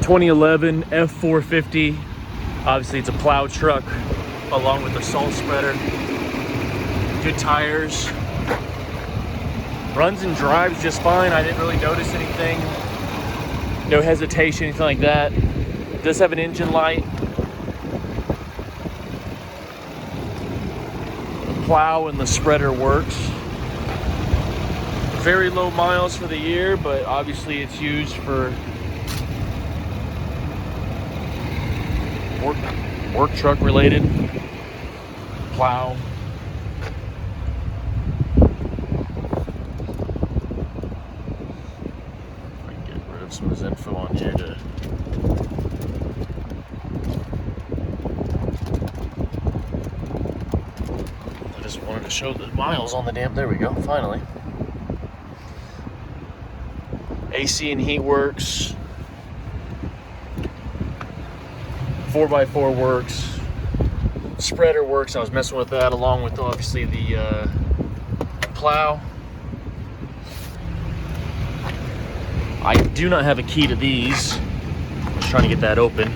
2011 F450. Obviously it's a plow truck along with the salt spreader. Good tires. Runs and drives just fine. I didn't really notice anything. No hesitation, anything like that. It does have an engine light. The plow and the spreader works. Very low miles for the year, but obviously it's used for work truck related. Plow. I can get rid of some of this info on here to I just wanted to show the miles on the damn. There we go, finally. AC and heat works. 4x4 works. Spreader works. I was messing with that along with obviously the plow. I do not have a key to these. I was trying to get that open.